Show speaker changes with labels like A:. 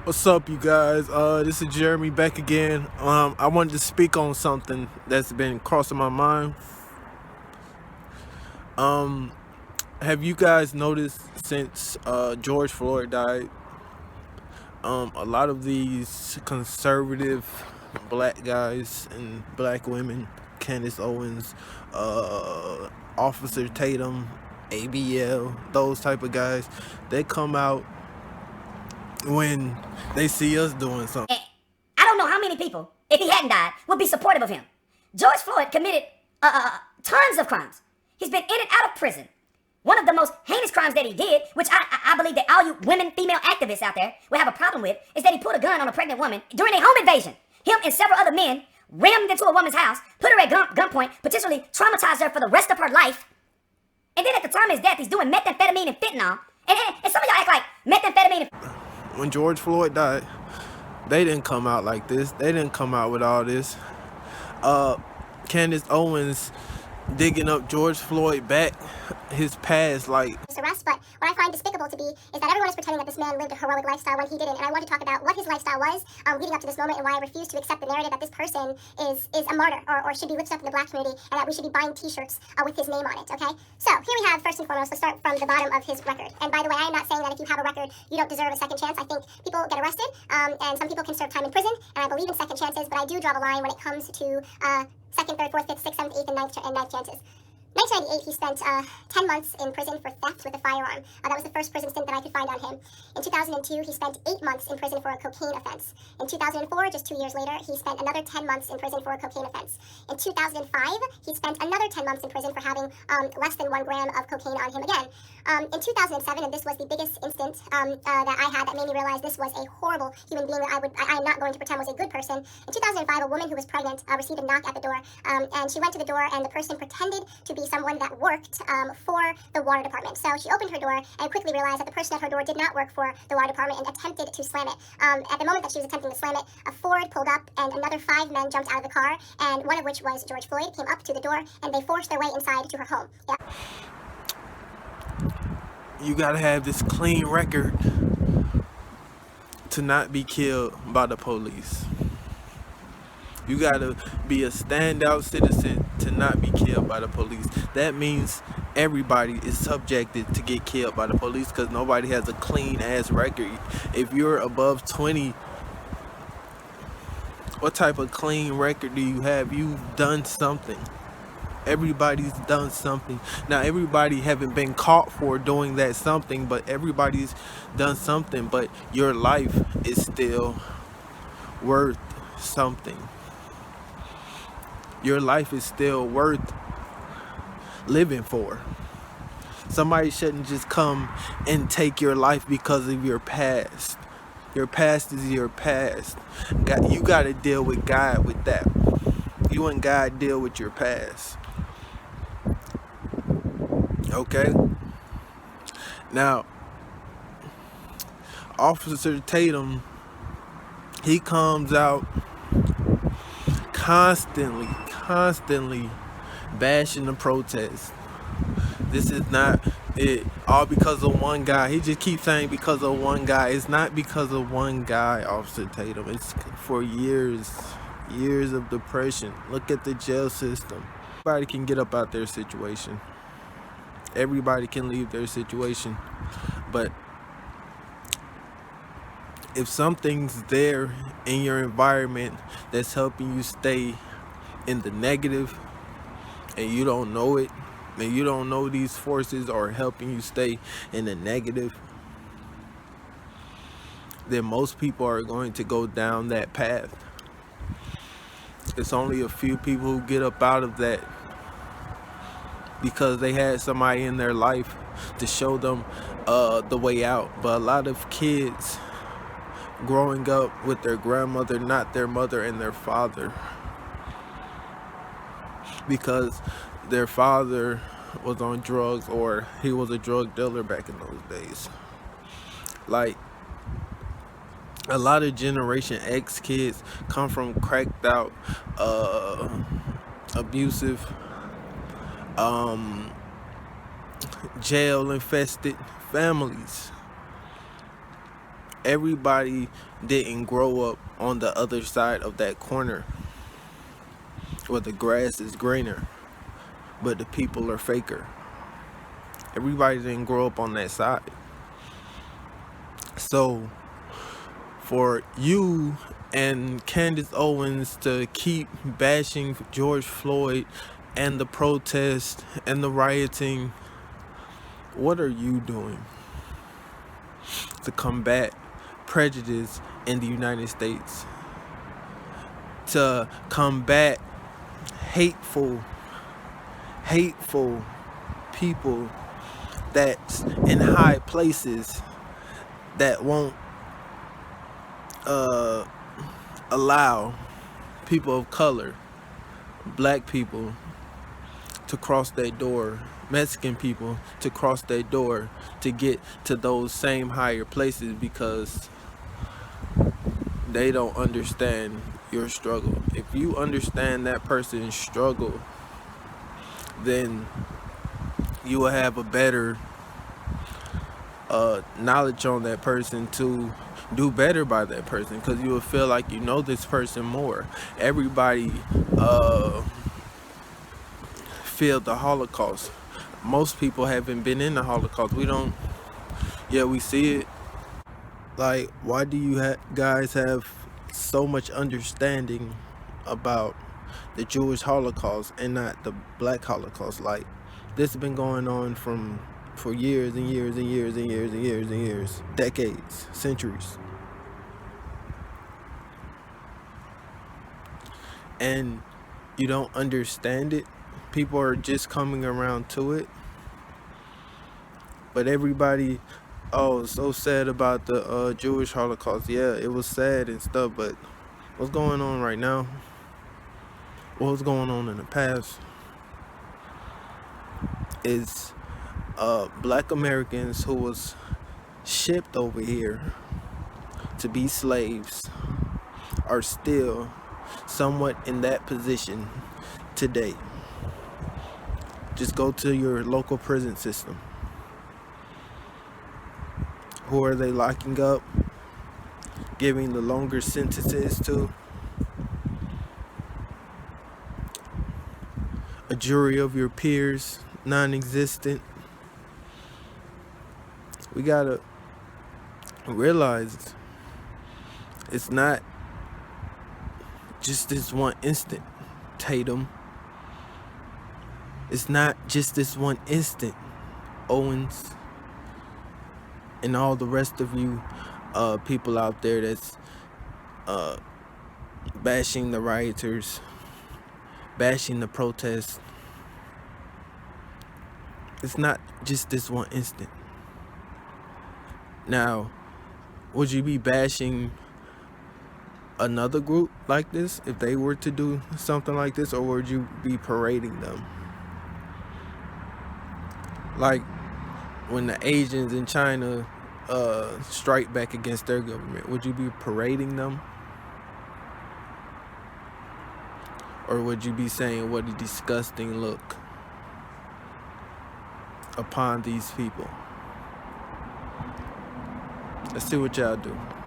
A: What's up, you guys? This is Jeremy back again. I wanted to speak on something that's been crossing my mind. Have you guys noticed since George Floyd died, a lot of these conservative black guys and black women, Candace Owens, Officer Tatum, ABL, those type of guys, they come out when they see us doing something.
B: I don't know how many people, if he hadn't died, would be supportive of him. George Floyd committed tons of crimes. He's been in and out of prison. One of the most heinous crimes that he did, which I believe that all you women, female activists out there will have a problem with, is that he put a gun on a pregnant woman during a home invasion. Him and several other men rammed into a woman's house, put her at gunpoint, potentially traumatized her for the rest of her life. And then at the time of his death, he's doing methamphetamine and fentanyl. And some of y'all act like methamphetamine and...
A: When George Floyd died, they didn't come out like this. They didn't come out with all this. Candace Owens digging up George Floyd back, his past, like...
C: arrest, but what I find despicable to be is that everyone is pretending that this man lived a heroic lifestyle when he didn't, and I want to talk about what his lifestyle was leading up to this moment and why I refuse to accept the narrative that this person is a martyr or should be lifted up in the black community and that we should be buying t-shirts with his name on it, okay? So, here we have, first and foremost, let's start from the bottom of his record. And by the way, I am not saying that if you have a record, you don't deserve a second chance. I think people get arrested, and some people can serve time in prison, and I believe in second chances, but I do draw the line when it comes to second, third, fourth, fifth, sixth, seventh, eighth, and ninth chances. 1998, he spent 10 months in prison for theft with a firearm. That was the first prison stint that I could find on him. In 2002, he spent 8 months in prison for a cocaine offense. In 2004, just 2 years later, he spent another 10 months in prison for a cocaine offense. In 2005, he spent another 10 months in prison for having less than 1 gram of cocaine on him again. In 2007, and this was the biggest instant that I had that made me realize this was a horrible human being that I am not going to pretend was a good person. In 2005, a woman who was pregnant received a knock at the door, and she went to the door, and the person pretended to be someone that worked for the water department. So she opened her door and quickly realized that the person at her door did not work for the water department and attempted to slam it. At the moment that she was attempting to slam it, a Ford pulled up and another 5 men jumped out of the car, and one of which was George Floyd, came up to the door, and they forced their way inside to her home. Yeah.
A: You gotta have this clean record to not be killed by the police. You gotta be a standout citizen to not be killed by the police. That means everybody is subjected to get killed by the police because nobody has a clean ass record. If you're above 20, what type of clean record do you have? You've done something. Everybody's done something. Now, everybody haven't been caught for doing that something, but everybody's done something. But your life is still worth something. Your life is still worth living for. Somebody shouldn't just come and take your life because of your past. Your past is your past. You got to deal with God with that. You and God deal with your past. Okay? Now, Officer Tatum, he comes out constantly bashing the protest. This is not it all because of one guy. He just keeps saying because of one guy. It's not because of one guy, Officer Tatum. It's for years of depression. Look at the jail system. Everybody can get up out their situation. Everybody can leave their situation. But if something's there in your environment that's helping you stay in the negative and you don't know it, and you don't know these forces are helping you stay in the negative, then most people are going to go down that path. It's only a few people who get up out of that because they had somebody in their life to show them the way out. But a lot of kids growing up with their grandmother, not their mother and their father, because their father was on drugs or he was a drug dealer back in those days. Like, a lot of Generation X kids come from cracked out, abusive, jail infested families. everybody didn't grow up on the other side of that corner where the grass is greener, but the people are faker. Everybody didn't grow up on that side. So for you and Candace Owens to keep bashing George Floyd and the protest and the rioting, what are you doing to combat prejudice in the United States? To combat hateful people that's in high places that won't allow people of color, black people, to cross their door, Mexican people to cross their door to get to those same higher places, because they don't understand your struggle. If you understand that person's struggle, then you will have a better knowledge on that person to do better by that person, because you will feel like you know this person more. Everybody feel the Holocaust. Most people haven't been in the Holocaust. We don't. Yeah, we see it. Like, why do you guys have so much understanding about the Jewish Holocaust and not the Black Holocaust? Like, this has been going on for years and years and years and years and years and years, decades, centuries. And you don't understand it. People are just coming around to it. But everybody, oh, so sad about the Jewish Holocaust. Yeah, it was sad and stuff, but what's going on right now? What was going on in the past is black Americans who was shipped over here to be slaves are still somewhat in that position today. Just go to your local prison system. Who are they locking up, giving the longer sentences to? A jury of your peers, non-existent. We gotta realize it's not just this one instant, Tatum. It's not just this one instant, Owens, and all the rest of you people out there that's bashing the rioters, bashing the protests. It's not just this one instant. Now, would you be bashing another group like this if they were to do something like this, or would you be parading them? Like when the Asians in China strike back against their government, would you be parading them? Or would you be saying, what a disgusting look upon these people? Let's see what y'all do.